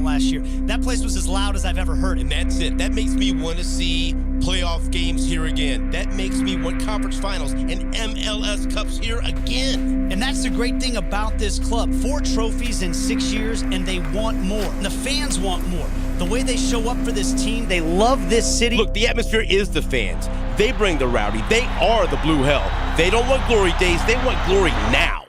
last year. That place was as loud as I've ever heard it. And that's it. That makes me want to see playoff games here again. That makes me want conference finals and MLS Cups here again. And that's the great thing about this club. 4 trophies in 6 years, and they want more. And the fans want more. The way they show up for this team, they love this city. Look, the atmosphere is the fans. They bring the rowdy. They are the blue hell. They don't want glory days. They want glory now.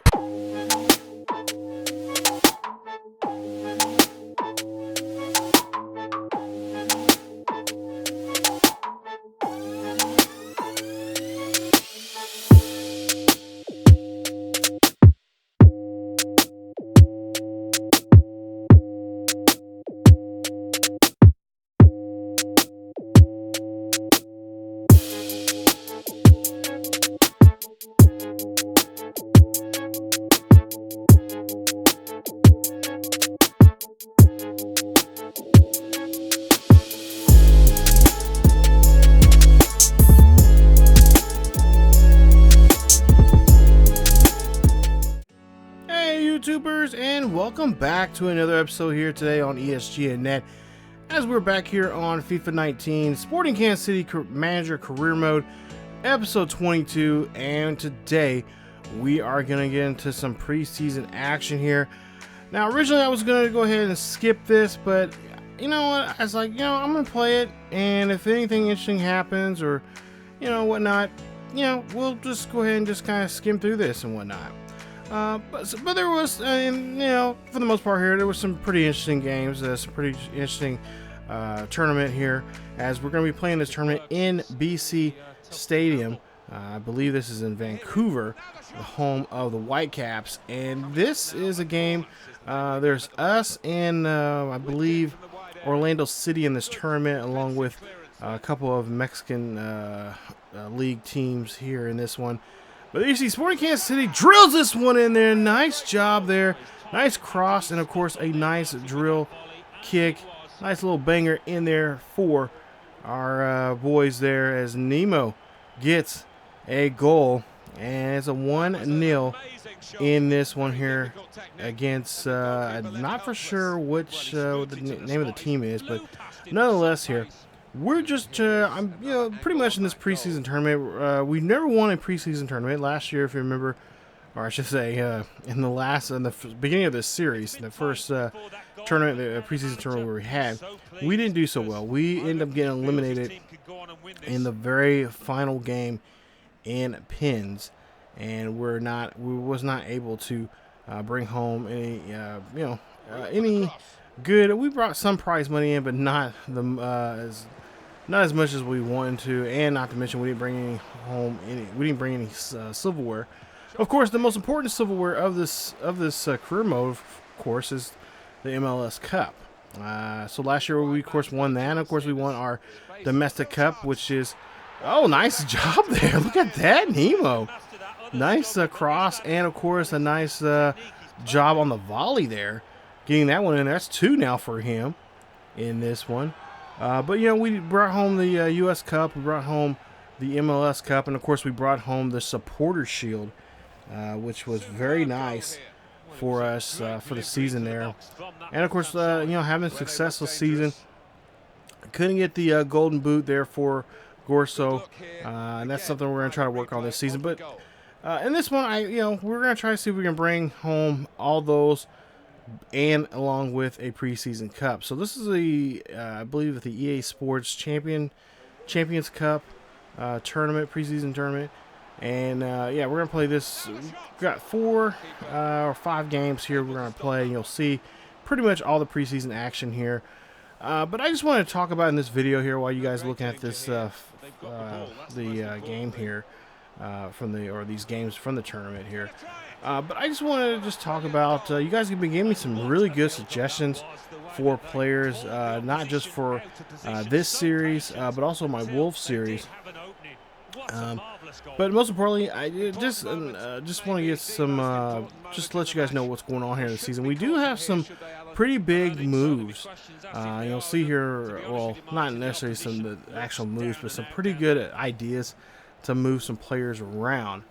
YouTubers, and welcome back to another episode here today on ESGNet, as we're back here on FIFA 19 Sporting Kansas City Manager Career Mode, episode 22. And today we are going to get into some preseason action here. Now, originally I was going to go ahead and skip this, but you know what, I was like, I'm going to play it, and if anything interesting happens or whatnot, we'll just go ahead and just kind of skim through this and whatnot. But there was, for the most part here, there was some pretty interesting games, some pretty interesting tournament here, as we're going to be playing this tournament in BC Stadium. I believe this is in Vancouver, the home of the Whitecaps, and this is a game, there's us and I believe Orlando City in this tournament, along with a couple of Mexican league teams here in this one. But you see, Sporting Kansas City drills this one in there. Nice job there. Nice cross, and of course a nice drill kick. Nice little banger in there for our boys there, as Nemo gets a goal. And it's a 1-0 in this one here against, I'm not for sure which what the name of the team is, but nonetheless here, we're just, I'm, pretty much in this preseason tournament. We never won a preseason tournament last year, if you remember, or I should say, in the beginning of this series, the first tournament, the preseason tournament we had, we didn't do so well. We ended up getting eliminated in the very final game in pins, and we was not able to bring home any, any good. We brought some prize money in, but not not as much as we wanted to, and not to mention we didn't bring any silverware. Of course, the most important silverware of this career mode, of course, is the MLS Cup. So last year we of course won that, and of course we won our domestic cup, which is, oh, nice job there. Look at that, Nemo. Nice cross, and of course a nice job on the volley there, getting that one in. That's 2 now for him in this one. But we brought home the U.S. Cup, we brought home the MLS Cup, and of course we brought home the Supporter Shield, which was very nice for us for the season there. And of course, having a successful season, couldn't get the golden boot there for Gorso, and that's something we're going to try to work on this season. But in this one, we're going to try to see if we can bring home all those, and along with a preseason cup. So this is I believe the EA Sports Champions Cup tournament, preseason tournament, and we're gonna play this. We've got 4 or 5 games here we're gonna play, and you'll see pretty much all the preseason action here. But I just want to talk about in this video here, while you guys are looking at this game here these games from the tournament here. But I just want to talk about, you guys have been giving me some really good suggestions for players, not just for this series, but also my Wolf series. But most importantly, I just want to get some, just to let you guys know what's going on here this season. We do have some pretty big moves. You'll see here, well, not necessarily some of the actual moves, but some pretty good ideas to move some players around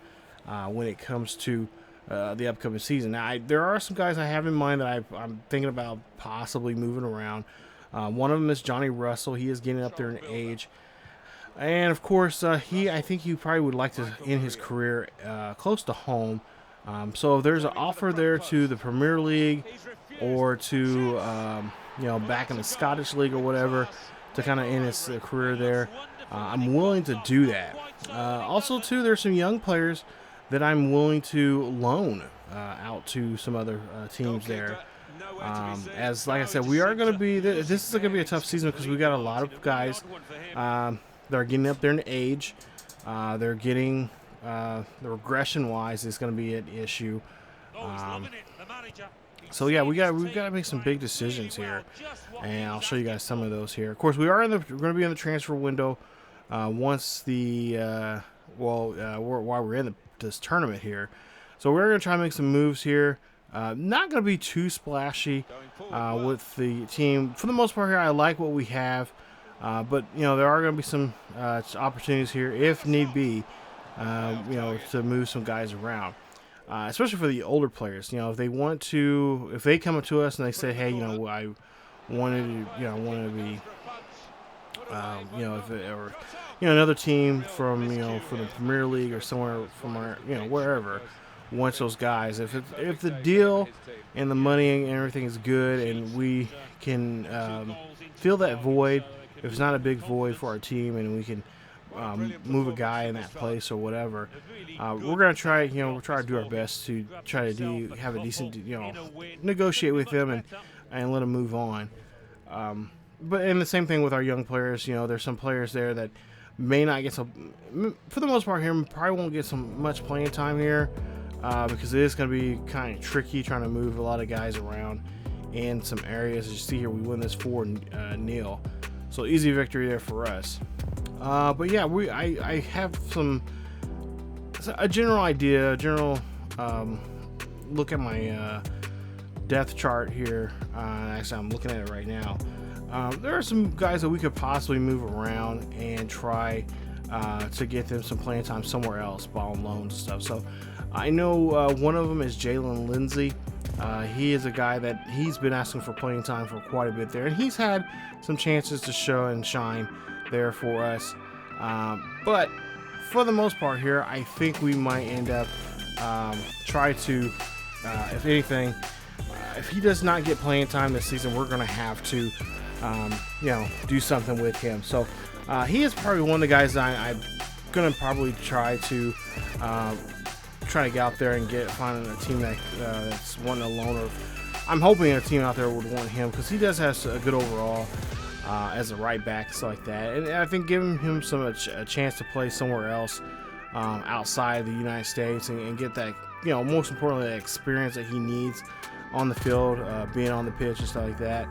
when it comes to the upcoming season. Now, there are some guys I have in mind that I'm thinking about possibly moving around. One of them is Johnny Russell. He is getting up there in age. And, of course, I think he probably would like to end his career close to home. So if there's an offer there to the Premier League or to, back in the Scottish League or whatever to kind of end his career there, I'm willing to do that. Also, too, there's some young players that I'm willing to loan out to some other teams there. As like I said, we are going to be, this is going to be a tough season because we got a lot of guys that are getting up there in age. They're getting, the regression-wise is going to be an issue. So yeah, we've got to make some big decisions here, and I'll show you guys some of those here. Of course, we're going to be in the transfer window once the while we're in this tournament here. So we're going to try to make some moves here. Not going to be too splashy with the team. For the most part here, I like what we have. But, there are going to be some opportunities here, if need be, to move some guys around. Especially for the older players. If they want to, if they come up to us and they say, hey, I wanted to be, or another team from, from the Premier League or somewhere from our, wherever, wants those guys. If the deal and the money and everything is good and we can fill that void, if it's not a big void for our team and we can move a guy in that place or whatever, we're going to try, we'll try to do our best to try to have a decent, negotiate with them and let them move on. But and the same thing with our young players, there's some players there that may not get some, for the most part here, probably won't get some much playing time here because it is going to be kind of tricky trying to move a lot of guys around in some areas. As you see here, we win this 4-0. So easy victory there for us. But yeah, I have a general idea, look at my depth chart here. Actually, I'm looking at it right now. There are some guys that we could possibly move around and try to get them some playing time somewhere else, ball and loans and stuff. So I know one of them is Jalen Lindsay. He is a guy that he's been asking for playing time for quite a bit there, and he's had some chances to show and shine there for us. But for the most part here, I think we might end up try to, if anything, if he does not get playing time this season, we're going to have to, do something with him. So he is probably one of the guys that I'm going to probably try to get out there and find a team that's wanting a loan. Or I'm hoping a team out there would want him because he does have a good overall as a right back, stuff like that. And I think giving him a chance to play somewhere else outside of the United States and get that, most importantly, that experience that he needs on the field, being on the pitch and stuff like that.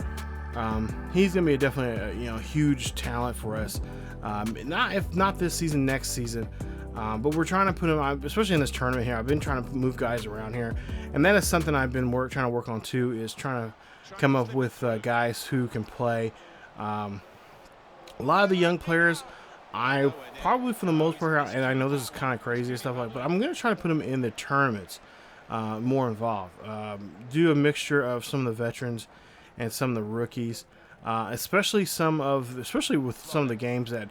He's going to be definitely a huge talent for us. If not this season, next season. But we're trying to put him, especially in this tournament here. I've been trying to move guys around here, and that is something I've been trying to work on too. Is trying to come up with guys who can play. A lot of the young players, I probably for the most part, and I know this is kind of crazy and stuff like, but I'm going to try to put them in the tournaments, more involved. Do a mixture of some of the veterans and some of the rookies, especially with some of the games that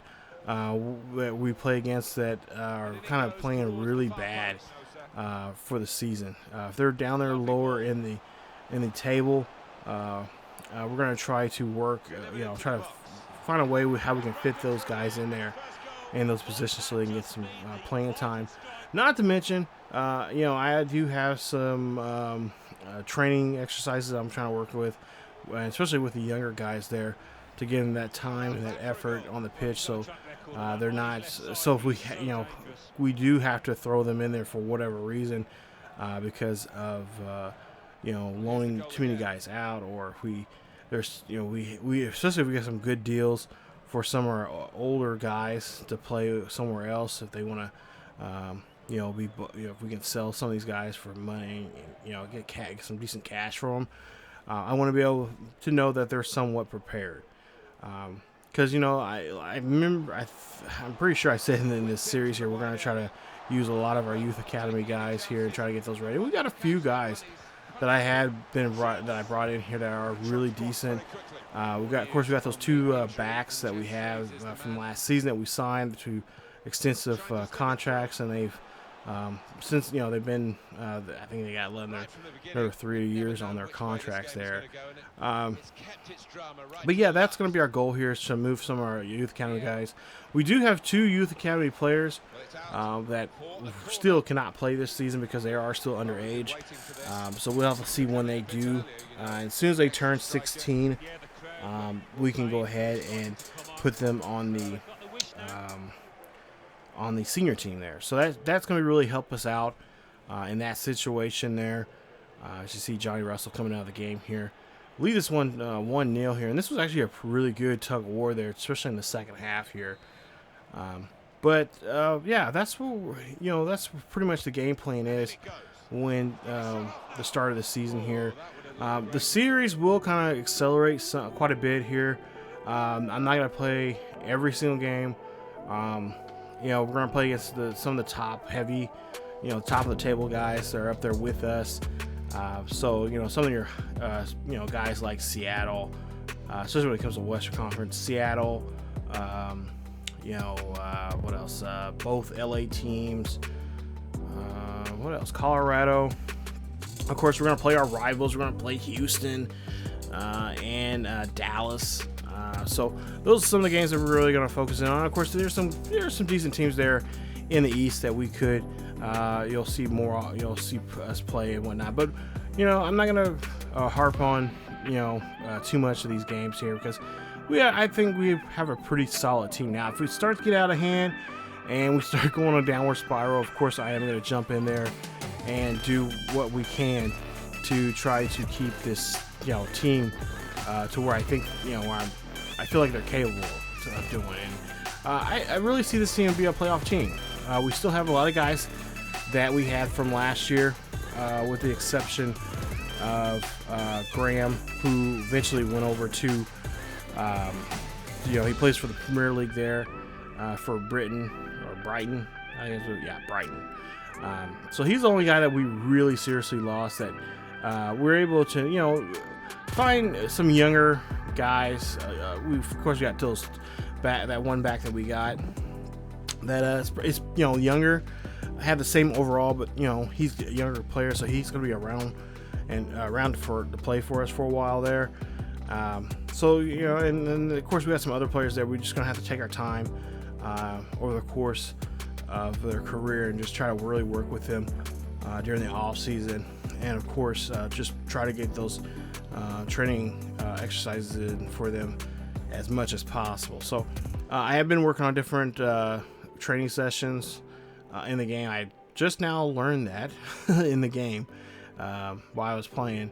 we play against that are kind of playing really bad for the season. If they're down there lower in the table, we're going to try to work, try to find a way how we can fit those guys in there in those positions so they can get some playing time. Not to mention, I do have some training exercises I'm trying to work with, especially with the younger guys there, to give them that time and that effort on the pitch. So they're not. So if we do have to throw them in there for whatever reason, because of loaning too many guys out, or if we especially if we get some good deals for some of our older guys to play somewhere else, if they want to, if we can sell some of these guys for money, get some decent cash for them. I want to be able to know that they're somewhat prepared. because I remember I'm pretty sure I said in this series here we're going to try to use a lot of our youth academy guys here and try to get those ready. We got a few guys that I brought in here that are really decent. Of course we got those 2 backs that we have from last season that we signed to extensive contracts, and they've since they've been I think they got another 3 years on their contracts there. But yeah, that's going to be our goal here, is to move some of our youth academy guys. We do have 2 youth academy players that still cannot play this season because they are still underage. So we'll have to see when they do. As soon as they turn 16, we can go ahead and put them on the senior team there. So that's going to really help us out in that situation there. As you see Johnny Russell coming out of the game here. Lead this one 1-0 here, and this was actually a really good tug of war there, especially in the second half here. Yeah, that's what that's pretty much the game plan is when the start of the season here. The series will kind of accelerate quite a bit here. I'm not gonna play every single game. We're gonna play against some of the top heavy, top of the table guys that are up there with us. So some of your guys like Seattle, especially when it comes to Western Conference, Seattle, what else? Both LA teams. What else? Colorado. Of course, we're gonna play our rivals. We're gonna play Houston and Dallas. So those are some of the games that we're really gonna focus in on. Of course, there's some decent teams there in the East that we could. You'll see us play and whatnot, but I'm not gonna harp on too much of these games here, because I think we have a pretty solid team now. If we start to get out of hand and we start going on a downward spiral, of course I am going to jump in there and do what we can to try to keep this team to where I think where I feel like they're capable of doing. I really see this team be a playoff team. We still have a lot of guys that we had from last year, with the exception of Graham, who eventually went over to he plays for the Premier League there for Brighton. Brighton. So he's the only guy that we really seriously lost, that we're able to find some younger guys. Of course we got those that one back that we got that is younger, had the same overall, but he's a younger player, so he's going to be around to play for us for a while there. So and then of course we got some other players there. We're just gonna have to take our time over the course of their career and just try to really work with them during the off season, and of course just try to get those training exercises in for them as much as possible. So I have been working on different training sessions in the game. I just now learned that in the game while I was playing.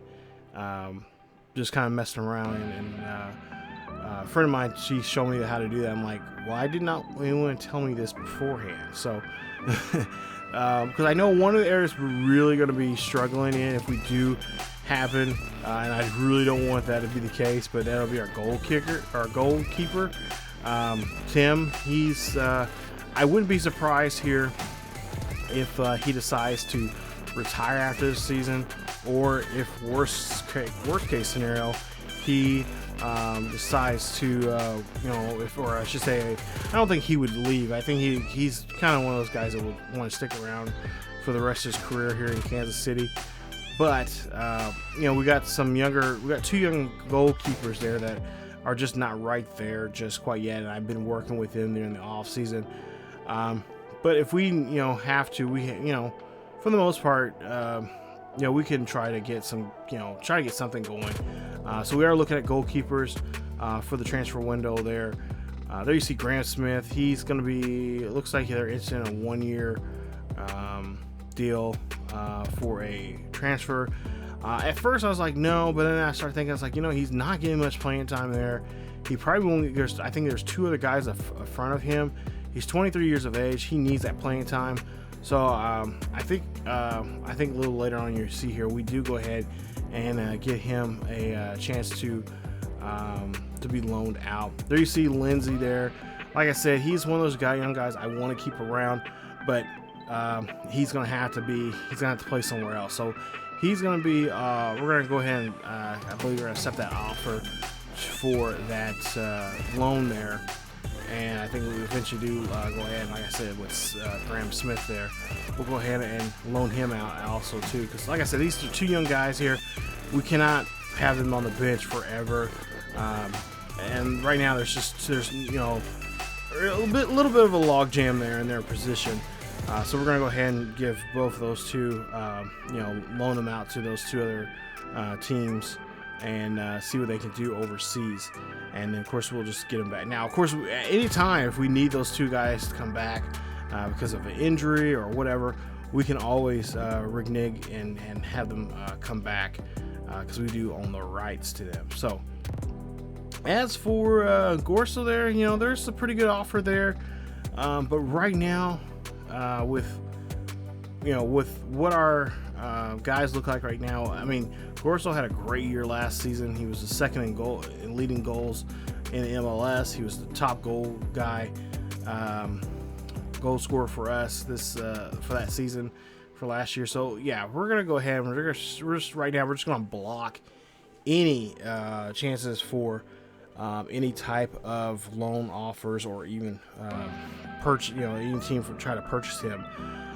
Just kind of messing around, and a friend of mine, she showed me how to do that. I'm like, why did not anyone tell me this beforehand? So because I know one of the areas we're really going to be struggling in if we do happen, and I really don't want that to be the case, but that'll be our goalkeeper, Tim. He's I wouldn't be surprised here if he decides to retire after this season, or if worst case scenario, he decides to or I should say, I don't think he would leave. I think he's kind of one of those guys that would want to stick around for the rest of his career here in Kansas City. But we got two young goalkeepers there that are just not right there just quite yet, and I've been working with them during the off season. But if we have to, we for the most part, we can try to get something going. So we are looking at goalkeepers for the transfer window there. There you see Graham Smith. He's going to be, it looks like they're interested in a 1-year deal for a transfer. At first I was like, no, but then I started thinking, I was like, he's not getting much playing time there. He probably won't. I think there's 2 other guys in front of him. He's 23 years of age. He needs that playing time. So I think a little later on you see here, we do go ahead and get him a chance to to be loaned out. There you see Lindsey there. Like I said, he's one of those young guys I want to keep around, but he's gonna have to play somewhere else. So he's gonna be. We're gonna go ahead and I believe we're gonna accept that offer for that loan there. And I think we eventually do go ahead, like I said, with Graham Smith there, we'll go ahead and loan him out also too. Because like I said, these are two young guys here. We cannot have them on the bench forever. And right now there's you know a little bit of a log jam there in their position. So we're gonna go ahead and give both of those two, you know, loan them out to those two other teams and see what they can do overseas. And then of course we'll just get them back. Now of course at any time if we need those two guys to come back because of an injury or whatever, we can always renege and have them come back because we do own the rights to them. So as for Gorso there, you know, there's a pretty good offer there, but right now with what our guys look like right now, I mean, Gorso had a great year last season. He was the second in leading goals in MLS. He was the top goal guy, goal scorer for us for that season for last year. So yeah, we're gonna go ahead and we're just right now we're just gonna block any chances for any type of loan offers or even purchase, you know, any team for try to purchase him.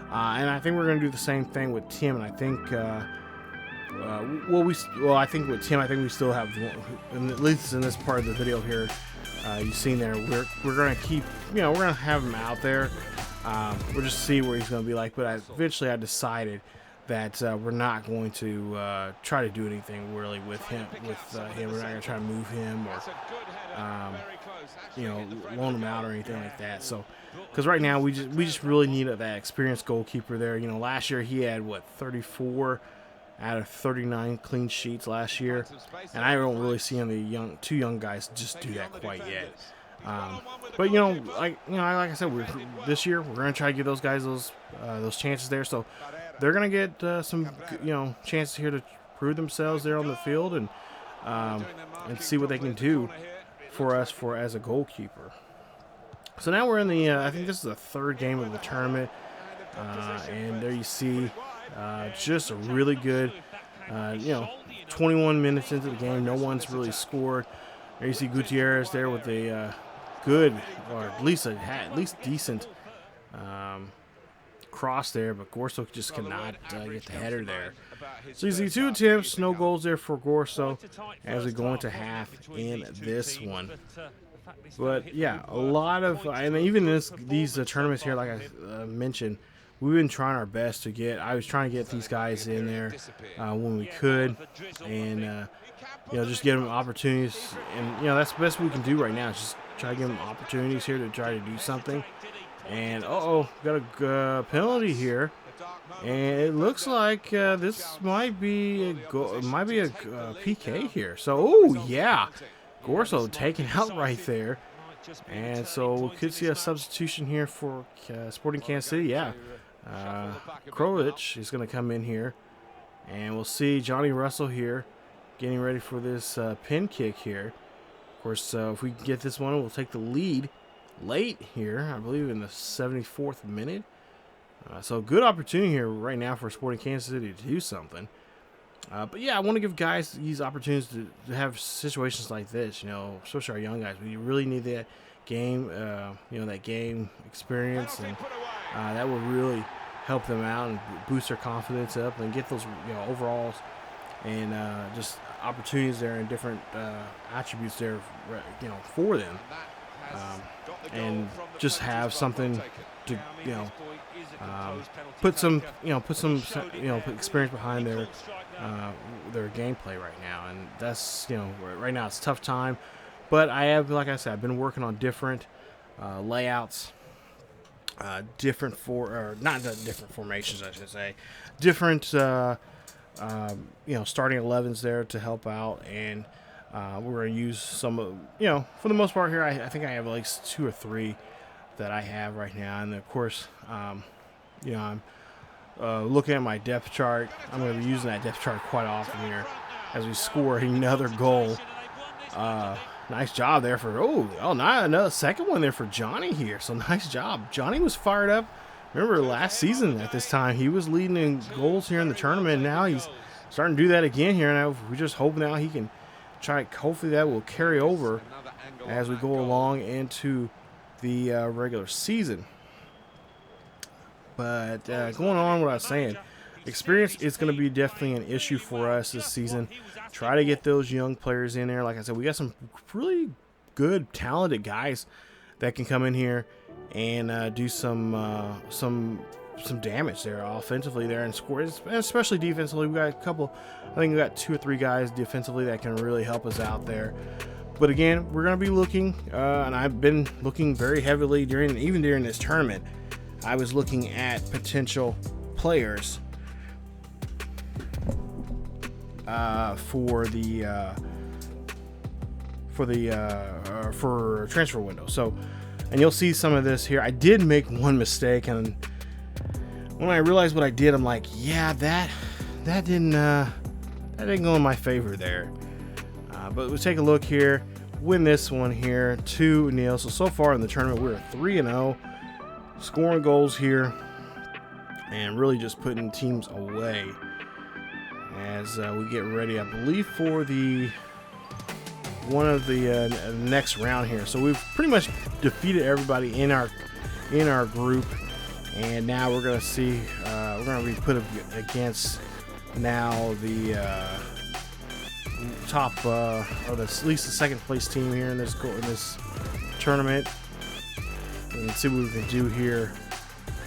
And I think we're going to do the same thing with Tim. And I think, I think with Tim, I think we still have, at least in this part of the video here, you've seen there, we're going to keep, you know, we're going to have him out there. We'll just see where he's going to be like. But eventually I decided that we're not going to try to do anything really with him. We're not going to try to move him or, you know, loan him out or anything like that. So, because right now we just really need that experienced goalkeeper there. You know, last year he had 34 out of 39 clean sheets last year, and I don't really see any two young guys just do that quite yet. But you know, like I said, this year we're going to try to give those guys those chances there. So they're going to get some, you know, chances here to prove themselves there on the field and see what they can do for us as a goalkeeper. So now we're in the, I think this is the third game of the tournament, and there you see just a really good, you know, 21 minutes into the game, no one's really scored. There you see Gutierrez there with a good, or at least decent cross there, but Gorso just cannot get the header there. So you see 2 attempts, no goals there for Gorso as we go into half in this one. But yeah, a lot of, and even these tournaments here, like I mentioned, we've been trying our best to get. I was trying to get these guys in there when we could, and you know, just give them opportunities. And you know, that's the best we can do right now. Is just try to give them opportunities here to try to do something. And got a penalty here, and it looks like this might be a PK here. So yeah. Gorso taken out right there, and so we could see a substitution here for Sporting Kansas City. Yeah, Krolic is going to come in here, and we'll see Johnny Russell here getting ready for this pin kick here. Of course, if we can get this one, we'll take the lead late here, I believe in the 74th minute. So good opportunity here right now for Sporting Kansas City to do something. But yeah, I want to give guys these opportunities to have situations like this, you know, especially our young guys. We really need that game, you know, that game experience, and that will really help them out and boost their confidence up and get those, you know, overalls and just opportunities there and different attributes there, you know, for them, and just have something to, you know, put some experience behind their gameplay right now. And that's, you know, right now it's a tough time, but I have, like I said, I've been working on different layouts, different formations, I should say, different you know, starting 11s there to help out. And we're going to use some of, you know, for the most part here, I think I have at least 2 or 3 that I have right now. And of course, you know, I'm looking at my depth chart. I'm going to be using that depth chart quite often here as we score another goal. Nice job there for, not another second one there for Johnny here. So nice job. Johnny was fired up. Remember last season at this time, he was leading in goals here in the tournament. Now he's starting to do that again here. And we just hope now he can try, hopefully that will carry over as we go along into the regular season. But going on what I was saying, experience is going to be definitely an issue for us this season. Try to get those young players in there. Like I said, we got some really good, talented guys that can come in here and do some damage there offensively there and score, especially defensively. We got a couple, I think we got 2 or 3 guys defensively that can really help us out there. But again, we're going to be looking, and I've been looking very heavily even during this tournament. I was looking at potential players for transfer window. So, and you'll see some of this here. I did make one mistake, and when I realized what I did, I'm like, yeah, that didn't go in my favor there. But we'll take a look here. Win this one here, 2-0. So far in the tournament, we're 3-0, scoring goals here, and really just putting teams away as we get ready, I believe, for one of the next round here. So we've pretty much defeated everybody in our group, and now we're gonna see we're gonna be put against now the top or at least the second place team here in this tournament, and see what we can do here.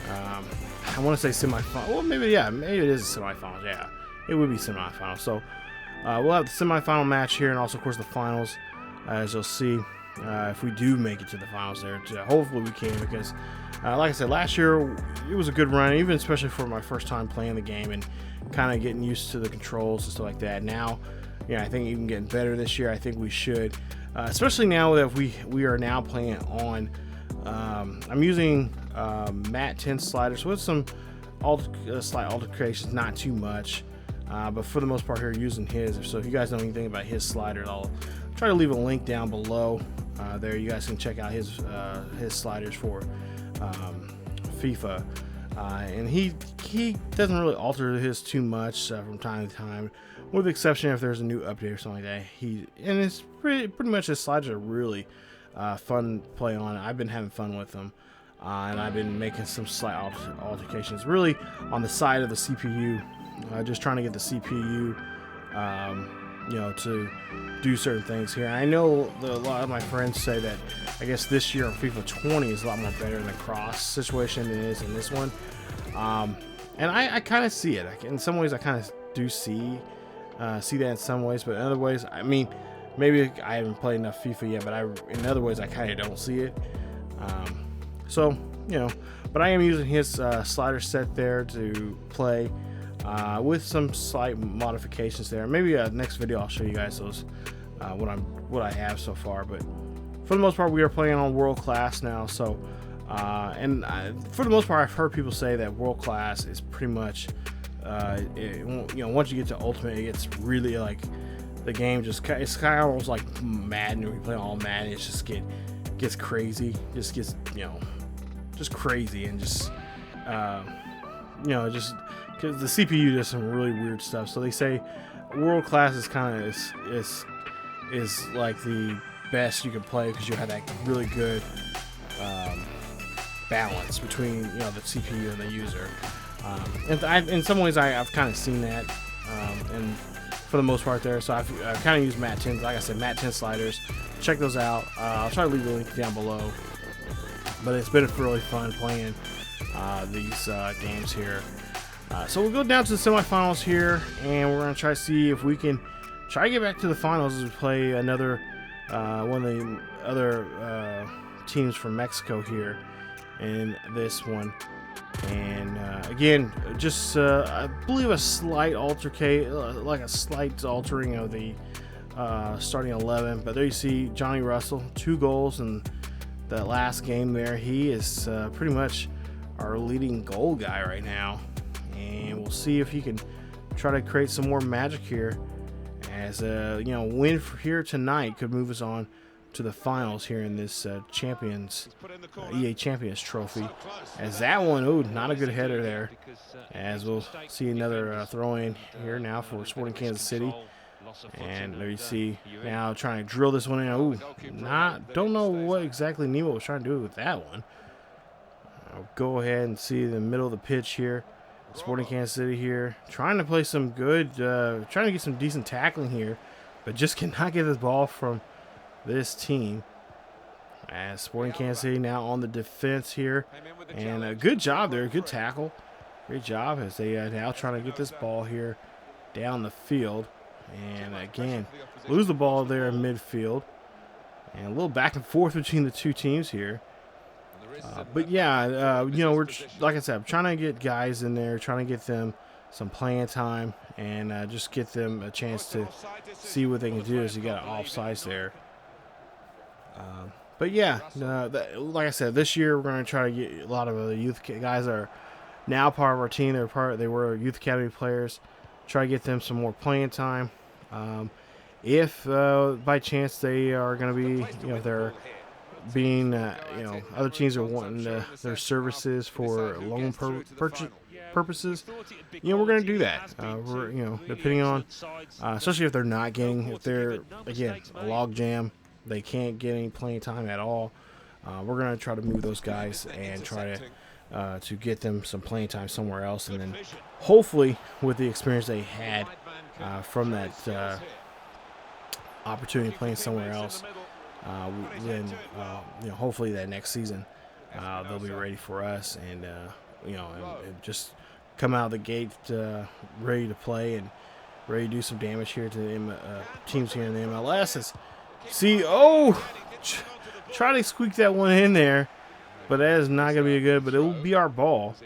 I want to say semifinal. Well, maybe it is a semifinal. Yeah, it would be semifinal. So we'll have the semifinal match here, and also of course the finals, as you'll see if we do make it to the finals there. Hopefully we can, because like I said, last year it was a good run, even especially for my first time playing the game and kind of getting used to the controls and stuff like that. Now, I think even getting better this year. I think we should, especially now that we are now playing on. I'm using Matt 10 sliders with some slight alterations, not too much, but for the most part here using his. So if you guys know anything about his sliders, I'll try to leave a link down below. There you guys can check out his sliders for FIFA, and he doesn't really alter his too much from time to time, with the exception if there's a new update or something like that. And it's pretty much his sliders are really fun to play on. I've been having fun with them, and I've been making some slight altercations really on the side of the CPU, just trying to get the CPU to do certain things here. And I know a lot of my friends say that I guess this year on FIFA 20 is a lot more better in the cross situation than it is in this one, and I kind of see it. In some ways I kind of do see that in some ways, but in other ways, I mean, maybe I haven't played enough FIFA yet, but in other ways I kind of don't see it. So but I am using his slider set there to play with some slight modifications there. Maybe next video I'll show you guys those what I have so far. But for the most part, we are playing on world class now. So for the most part, I've heard people say that world class is pretty much once you get to ultimate, it gets really like the game it's kind of almost like Madden. When you play all Madden, it just gets crazy, just gets just crazy, and just just because the CPU does some really weird stuff. So they say world class is kind of is like the best you can play, because you have that really good balance between the CPU and the user. And in some ways I've kind of seen that, and for the most part there. So I've kind of used Matt 10, like I said, Matt 10 sliders. Check those out. I'll try to leave the link down below. But it's been really fun playing these games here. So we'll go down to the semifinals here, and we're going to try to see if we can try to get back to the finals as we play another one of the other teams from Mexico here in this one. And again, just I believe a slight altering of the starting 11. But there you see Johnny Russell, 2 goals in that last game there. He is pretty much our leading goal guy right now, and we'll see if he can try to create some more magic here, as win for here tonight could move us on to the finals here in this EA Champions trophy. As that one, oh, not a good header there. As we'll see another throw-in here now for Sporting Kansas City. And there you see now trying to drill this one in. Oh, don't know what exactly Nemo was trying to do with that one. I'll go ahead and see the middle of the pitch here. Sporting Kansas City here, trying to play some good, trying to get some decent tackling here, but just cannot get this ball from this team. As Sporting Kansas City now on the defense here, and a good job there, good tackle, great job as they now trying to get this ball here down the field, and again lose the ball there in midfield, and a little back and forth between the two teams here. But yeah, you know, we're like I said, I'm trying to get guys in there, trying to get them some playing time, and just get them a chance to see what they can do. As you got offsides there. But yeah, like I said, this year we're going to try to get a lot of the youth guys that are now part of our team. They were youth academy players. Try to get them some more playing time. If by chance they are going to be, you know, they're being, you know, other teams are wanting their services for loan purposes, you know, we're going to do that. We're, you know, depending on, especially if they're not getting, if they're, again, a log jam, they can't get any playing time at all, we're going to try to move those guys and try to get them some playing time somewhere else, and then hopefully with the experience they had from that opportunity playing somewhere else, then you know, hopefully that next season they'll be ready for us, and you know, and just come out of the gate ready to play and ready to do some damage here to the teams here in the MLS. See, oh, try to squeak that one in there, but that is not going to be good, but it will be our ball.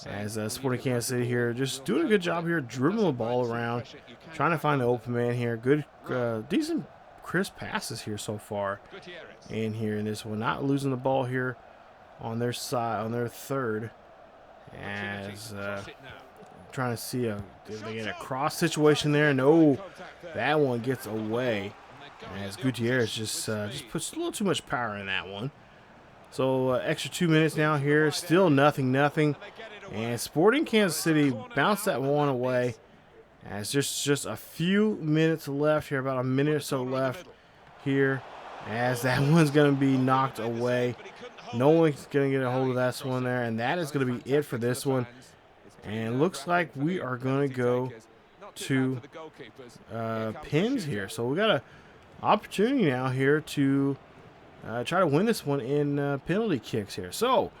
As Sporting Kansas City here, just doing a good job here, dribbling the ball around, trying to find the open man here. Good, decent, crisp passes here so far in here in this one. Not losing the ball here on their side, on their third. As trying to see if they get a cross situation there. No, that one gets away. As Gutierrez just puts a little too much power in that one. So extra 2 minutes now here, still nothing, and Sporting Kansas City bounced that one away. As just a few minutes left here, about a minute or so left here, as that one's going to be knocked away. No one's going to get a hold of that one there, and that is going to be it for this one. And looks like we are going to go to pins here. So we got a opportunity now here to try to win this one in penalty kicks here. So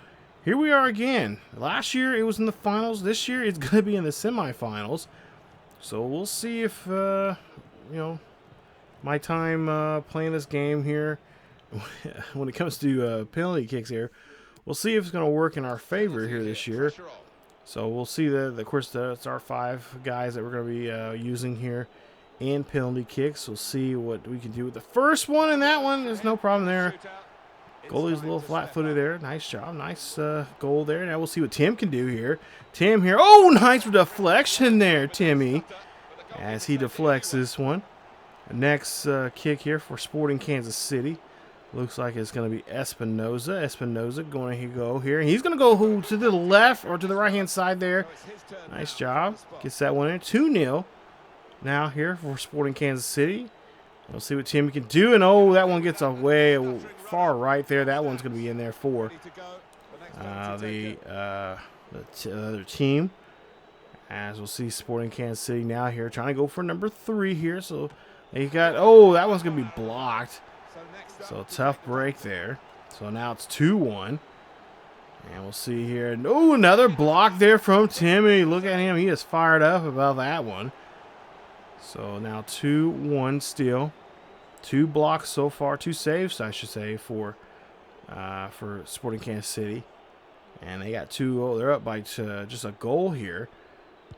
here we are again. Last year it was in the finals. This year it's going to be in the semifinals. So we'll see if you know, my time playing this game here when it comes to penalty kicks here, we'll see if it's going to work in our favor here this year. So we'll see that, of course, that's our 5 guys that we're going to be using here in penalty kicks. We'll see what we can do with the first one, and that one is no problem there. Goalie's a little flat-footed there. Nice job. Nice goal there. Now we'll see what Tim can do here. Tim here. Oh, nice deflection there, Timmy, as he deflects this one. Next kick here for Sporting Kansas City. Looks like it's going to be Espinoza. Espinoza going to go here. He's going to go to the left or to the right-hand side there. Nice job. Gets that one in. 2-0 now here for Sporting Kansas City. We'll see what Timmy can do. And, oh, that one gets away far right there. That one's going to be in there for the other team. As we'll see Sporting Kansas City now here trying to go for number 3 here. So they got, oh, that one's going to be blocked. So tough break there. So now it's 2-1. And we'll see here. Oh, another block there from Timmy. Look at him. He is fired up about that one. So now 2-1 still. 2 blocks so far. 2 saves, I should say, for Sporting Kansas City. And they got 2. Oh, they're up by just a goal here.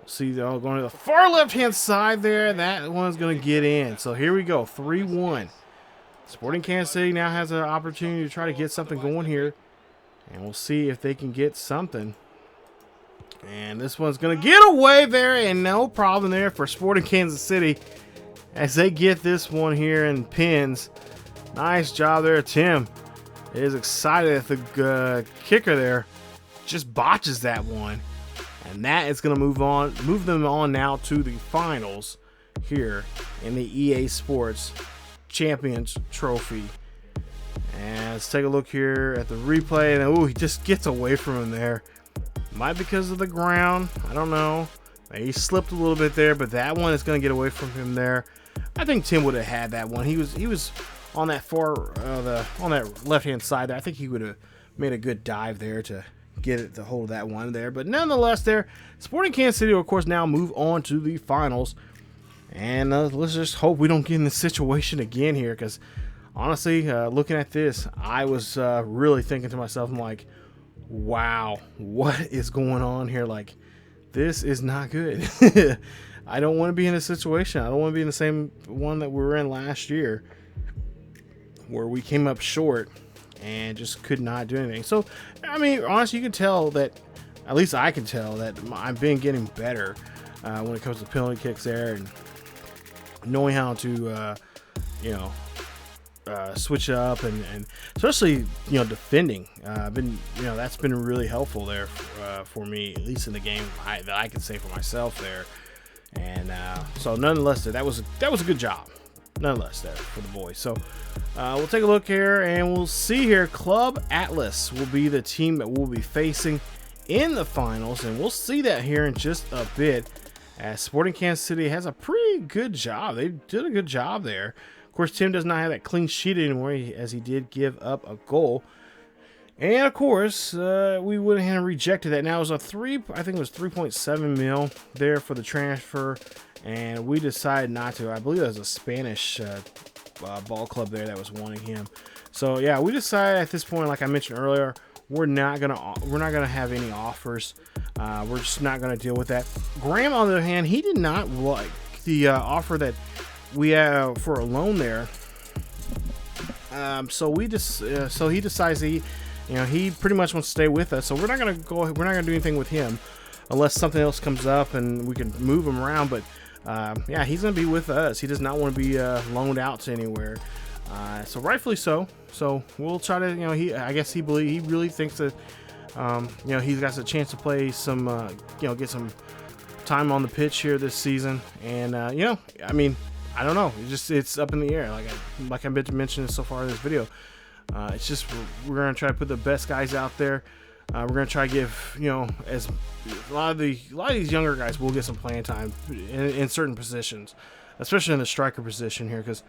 See, they're all going to the far left-hand side there. That one's going to get in. So here we go. 3-1. Sporting Kansas City now has an opportunity to try to get something going here. And we'll see if they can get something. And this one's going to get away there, and no problem there for Sporting Kansas City as they get this one here in pins. Nice job there. Tim is excited that the kicker there just botches that one. And that is going to move them on now to the finals here in the EA Sports Champions Trophy. And let's take a look here at the replay. And oh, he just gets away from him there. Might be because of the ground. I don't know. He slipped a little bit there, but that one is going to get away from him there. I think Tim would have had that one. He was on that on that left-hand side there. I think he would have made a good dive there to get it to hold that one there. But nonetheless there, Sporting Kansas City, of course, now move on to the finals. And let's just hope we don't get in this situation again here, because honestly, looking at this, I was really thinking to myself, I'm like, wow, what is going on here? Like, this is not good. I don't want to be in this situation. I don't want to be in the same one that we were in last year, where we came up short and just could not do anything. So, I mean, honestly, you can tell that, at least I can tell that I've been getting better when it comes to penalty kicks there, and knowing how to, switch up and especially, defending. That's been really helpful there for me, at least in the game that I can say for myself there. And so nonetheless, that was a good job. Nonetheless, there for the boys. So we'll take a look here, and we'll see here. Club Atlas will be the team that we'll be facing in the finals, and we'll see that here in just a bit. As Sporting Kansas City has a pretty good job. They did a good job there. Of course, Tim does not have that clean sheet anymore, as he did give up a goal. And of course, we went ahead and rejected that. Now it was I think it was 3.7 mil there for the transfer, and we decided not to. I believe that was a Spanish ball club there that was wanting him. So yeah, we decided at this point, like I mentioned earlier, we're not gonna have any offers. We're just not gonna deal with that. Graham, on the other hand, he did not like the offer that we have for a loan there. So he decides he pretty much wants to stay with us. So we're not gonna do anything with him unless something else comes up and we can move him around. But yeah, he's gonna be with us. He does not want to be loaned out to anywhere. So rightfully so. So we'll try to, I guess he really thinks that, he's got a chance to play some, get some time on the pitch here this season. And, I mean, I don't know. It's up in the air. Like I've been mentioning so far in this video. It's just, we're going to try to put the best guys out there. We're going to try to give, as a lot of these younger guys will get some playing time in certain positions, especially in the striker position here, because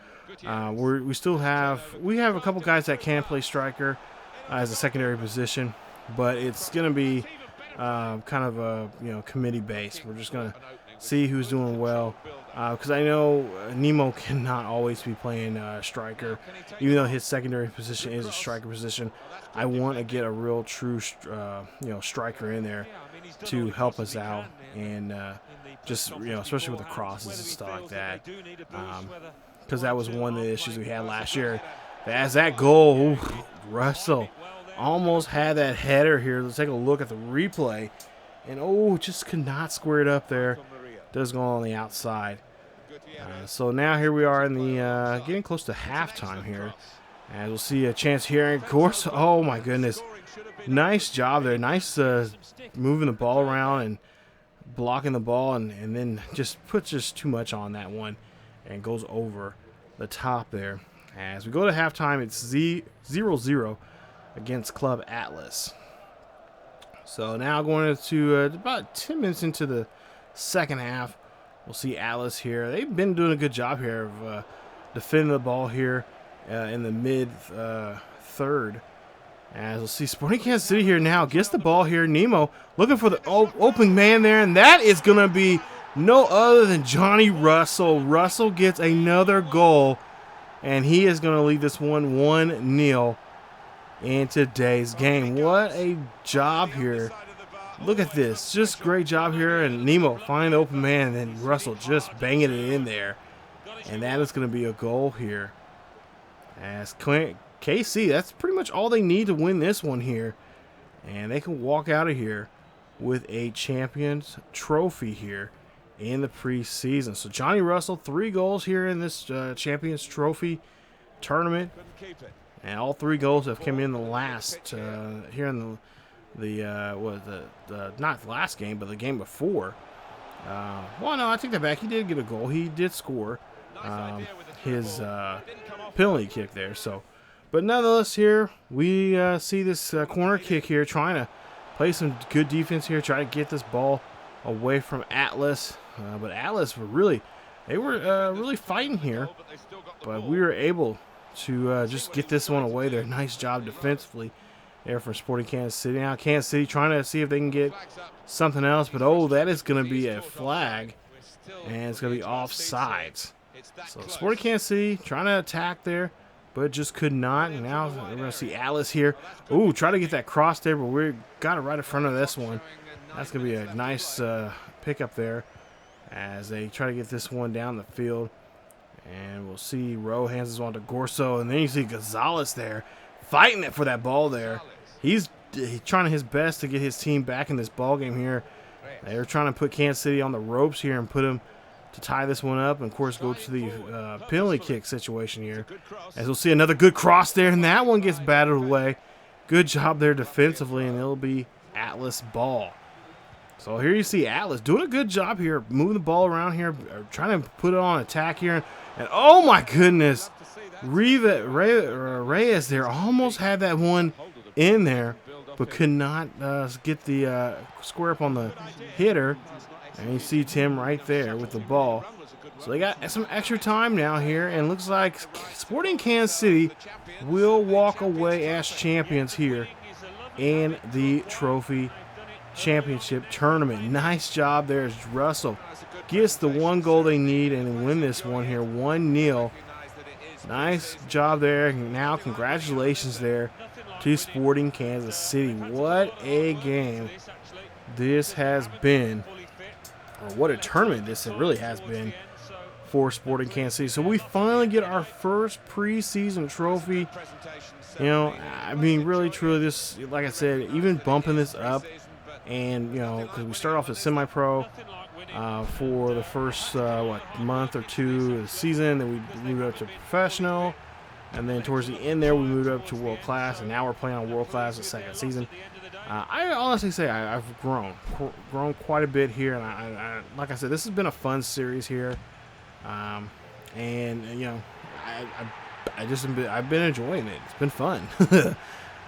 we have a couple guys that can play striker as a secondary position, but it's going to be kind of a committee based. We're just going to see who's doing well, because I know Nemo cannot always be playing striker, even though his secondary position is a striker position. I want to get a real true striker in there to help us out, and just especially with the crosses and stuff like that, because that was one of the issues we had last year. As that goal, Russell almost had that header here. Let's take a look at the replay, and just could not square it up there. Does go on the outside. So now here we are in the getting close to halftime here, and we'll see a chance here. And of course, oh my goodness, nice job there. Nice moving the ball around and blocking the ball, and then just puts too much on that one and goes over the top there. As we go to halftime, it's 0-0 against Club Atlas. So now going to about 10 minutes into the second half, we'll see Atlas here. They've been doing a good job here of defending the ball here in the mid third. As we'll see Sporting Kansas City here now gets the ball here. Nemo looking for the opening man there, and that is going to be no other than Johnny Russell. Russell gets another goal, and he is going to lead this one 1-0 in today's game. What a job here. Look at this. Just great job here. And Nemo finding the open man, and then Russell just banging it in there. And that is going to be a goal here. As KC, that's pretty much all they need to win this one here. And they can walk out of here with a Champions Trophy here in the preseason. So Johnny Russell, 3 goals here in this Champions Trophy. tournament, and all 3 goals have come in the last here in the not the last game, but the game before. Well, no, I take that back. He did get a goal. He did score his penalty kick there. So, but nonetheless, here we see this corner kick here, trying to play some good defense here, try to get this ball away from Atlas. But Atlas were really fighting here, but we were able to just get this one away there. Nice job defensively there for Sporting Kansas City. Now Kansas City trying to see if they can get something else, but oh, that is going to be a flag, and it's going to be offsides. So Sporting Kansas City trying to attack there, but just could not. And now we're going to see Atlas here. Ooh, try to get that cross there, but we got it right in front of this one. That's going to be a nice pickup there as they try to get this one down the field. And we'll see Rowe hands this one to Gorso, and then you see Gonzalez there fighting it for that ball there. He's trying his best to get his team back in this ball game here. They're trying to put Kansas City on the ropes here and put them to tie this one up, and of course go to the penalty kick situation here. As we'll see another good cross there, and that one gets batted away. Good job there defensively, and it'll be Atlas ball. So here you see Atlas doing a good job here, moving the ball around here, trying to put it on attack here. And oh my goodness, Reyes there almost had that one in there, but could not get the square up on the hitter. And you see Tim right there with the ball. So they got some extra time now here, and looks like Sporting Kansas City will walk away as champions here in the Trophy Championship tournament. Nice job there as Russell gets the 1 goal they need and win this one here 1-0. Nice job there. Now congratulations there to Sporting Kansas City. What a game this has been, or what a tournament this really has been for Sporting Kansas City. So we finally get our first preseason trophy. You know, I mean, really, truly, this, like I said, even bumping this up, and, you know, because we start off as semi-pro for the first, month or 2 of the season, then we moved up to professional, and then towards the end there, we moved up to world class, and now we're playing on world class the 2nd season. I honestly say I've grown quite a bit here, and I like I said, this has been a fun series here, and you know, I've been enjoying it. It's been fun.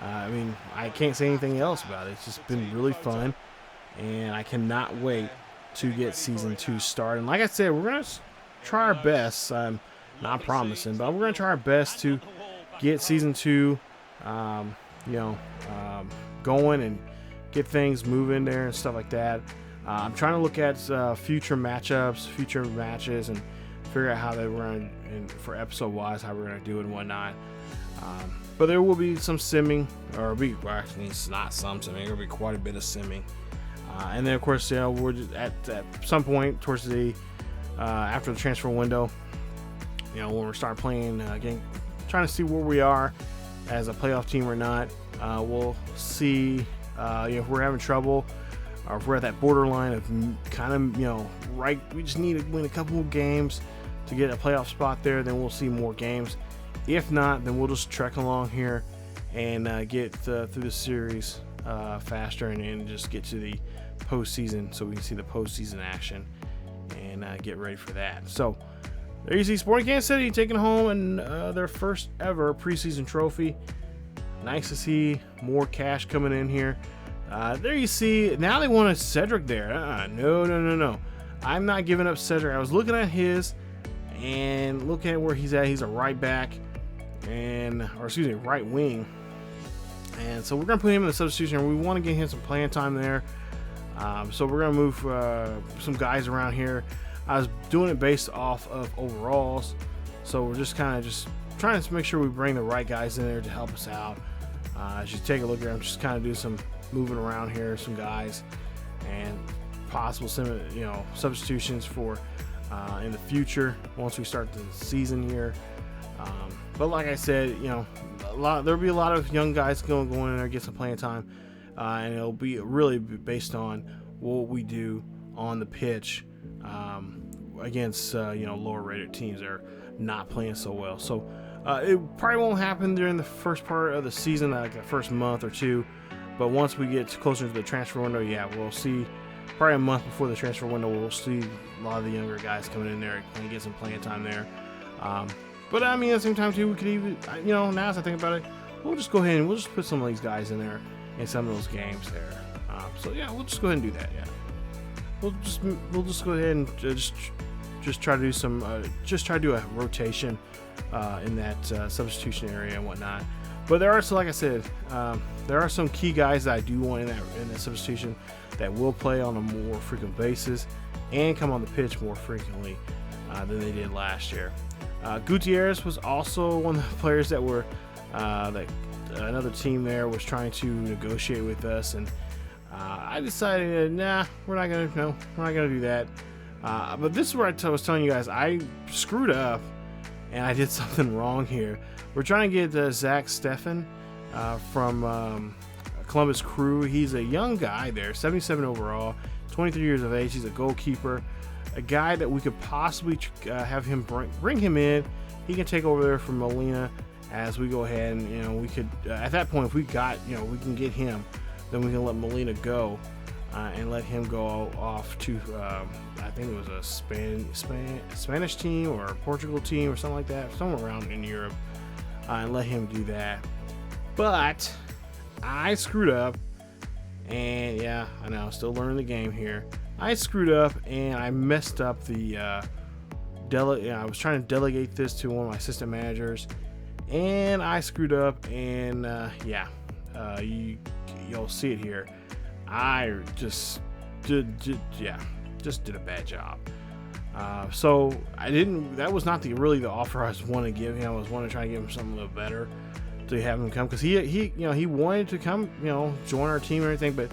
I mean, I can't say anything else about it. It's just been really fun, and I cannot wait to get season 2 started. And like I said, we're gonna try our best. I'm not promising, but we're gonna try our best to get season 2, going and get things moving there and stuff like that. I'm trying to look at future matchups, future matches, and figure out how they run for episode wise, how we're gonna do it and whatnot. But there will be some simming, or actually it's not some simming. There will be quite a bit of simming, and then of course, you know, we're just at some point towards the after the transfer window, you know, when we start playing again, trying to see where we are as a playoff team or not. We'll see if we're having trouble, or if we're at that borderline of kind of, you know, right. We just need to win a couple of games to get a playoff spot there. Then we'll see more games. If not, then we'll just trek along here and get through the series faster, and just get to the postseason so we can see the postseason action and get ready for that. So there you see Sporting Kansas City taking home and their first ever preseason trophy. Nice to see more cash coming in here. There you see, now they want a Cedric there. No. I'm not giving up Cedric. I was looking at his and looking at where he's at. He's a right back, right wing. And so we're going to put him in the substitution. We want to get him some playing time there. So we're going to move some guys around here. I was doing it based off of overalls. So we're just kind of trying to make sure we bring the right guys in there to help us out. As you take a look here, I'm just kind of do some moving around here, some guys, and possible substitutions for in the future once we start the season here. But like I said, you know, there'll be a lot of young guys going in there, get some playing time, and it'll be really based on what we do on the pitch against lower rated teams that are not playing so well. So It probably won't happen during the first part of the season, like the first month or two. But once we get closer to the transfer window, yeah, we'll see. Probably a month before the transfer window, we'll see a lot of the younger guys coming in there and get some playing time there. But I mean, at the same time too, we could even, now as I think about it, we'll just go ahead and we'll just put some of these guys in there in some of those games there. So yeah, we'll just go ahead and do that. Yeah, we'll just go ahead and just try to do some a rotation in that substitution area and whatnot. But there are, so like I said, there are some key guys that I do want in that substitution that will play on a more frequent basis and come on the pitch more frequently than they did last year. Gutierrez was also one of the players that were that another team there was trying to negotiate with us, and I decided, nah, we're not gonna do that. But this is where I was telling you guys I screwed up and I did something wrong here. We're trying to get Zach Steffen from Columbus Crew. He's a young guy there, 77 overall, 23 years of age. He's a goalkeeper, a guy that we could possibly have him bring him in. He can take over there from Molina as we go ahead, and we could at that point, if we got we can get him, then we can let Molina go and let him go off to I think it was a Spanish team or a Portugal team or something like that, somewhere around in Europe, and let him do that. But I screwed up, and yeah, I know, still learning the game here. I screwed up and I messed up the I was trying to delegate this to one of my assistant managers, and I screwed up, and you'll see it here. I just did a bad job. So I didn't. That was not really the offer I was wanting to give him. I was wanting to try to give him something a little better to have him come, because he wanted to come, join our team and everything, but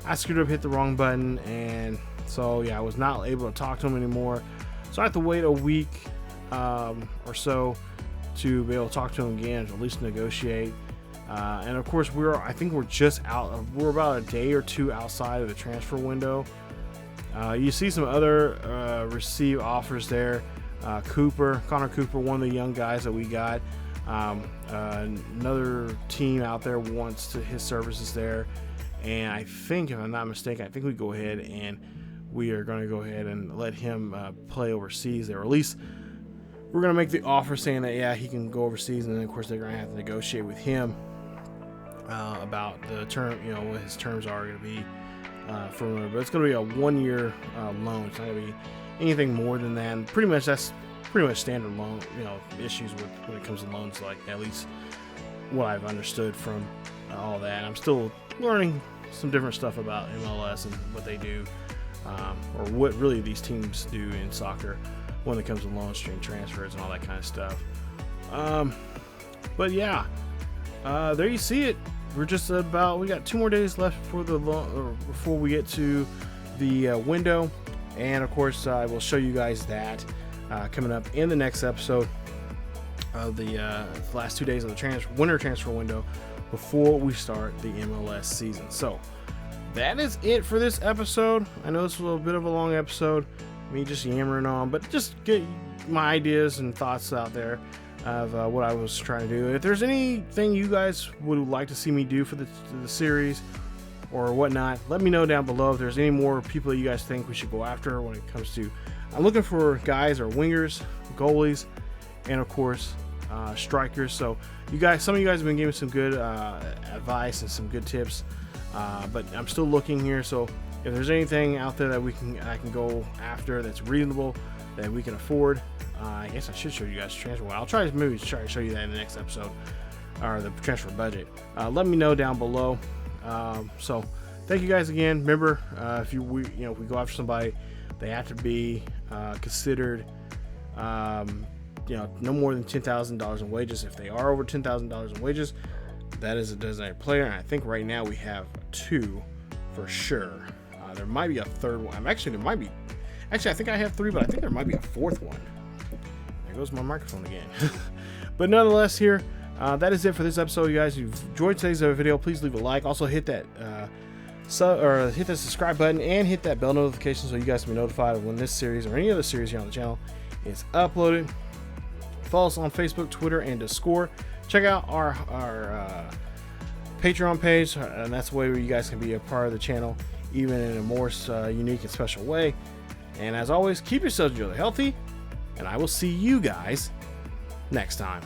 I screwed up, hit the wrong button, and so yeah, I was not able to talk to him anymore. So I have to wait a week or so to be able to talk to him again, to at least negotiate. And of course, I think we're just out. We're about a day or two outside of the transfer window. You see some other receive offers there. Connor Cooper, one of the young guys that we got. Another team out there wants his services there, and I think, if I'm not mistaken, I think we go ahead and we are going to go ahead and let him play overseas there, or at least we're going to make the offer saying that yeah, he can go overseas, and then of course they're going to have to negotiate with him about the term, what his terms are going to be but it's going to be a 1-year loan. It's not going to be anything more than that. And pretty much that's standard loan, issues when it comes to loans, like at least what I've understood from all that. I'm still learning some different stuff about MLS and what they do, or what really these teams do in soccer when it comes to loan stream transfers and all that kind of stuff. But yeah, there you see it. We got 2 more days left before we get to the window, and of course I will show you guys that coming up in the next episode of the last 2 days of the winter transfer window before we start the MLS season. So that is it for this episode. I know this was a bit of a long episode, me just yammering on, but just get my ideas and thoughts out there of what I was trying to do. If there's anything you guys would like to see me do for the series or whatnot, let me know down below. If there's any more people that you guys think we should go after when it comes to, I'm looking for guys or wingers, goalies, and of course strikers. So some of you guys have been giving some good advice and some good tips, but I'm still looking here. So if there's anything out there that I can go after that's reasonable, that we can afford, I guess I should show you guys transfer. Well, I'll try to show you that in the next episode, or the transfer budget. Let me know down below. So thank you guys again. Remember, if we go after somebody, they have to be considered no more than $10,000 in wages. If they are over $10,000 in wages, that is a designated player, and I think right now we have 2 for sure. There might be a third one. Actually, I think I have 3, but I think there might be a 4th one. There goes my microphone again. But nonetheless, here, that is it for this episode, you guys. If you've enjoyed today's video, please leave a like. Also, hit that hit the subscribe button and hit that bell notification so you guys can be notified of when this series or any other series here on the channel is uploaded. Follow us on Facebook, Twitter, and Discord. Check out our Patreon page, and that's the way where you guys can be a part of the channel, even in a more unique and special way. And as always, keep yourselves really healthy, and I will see you guys next time.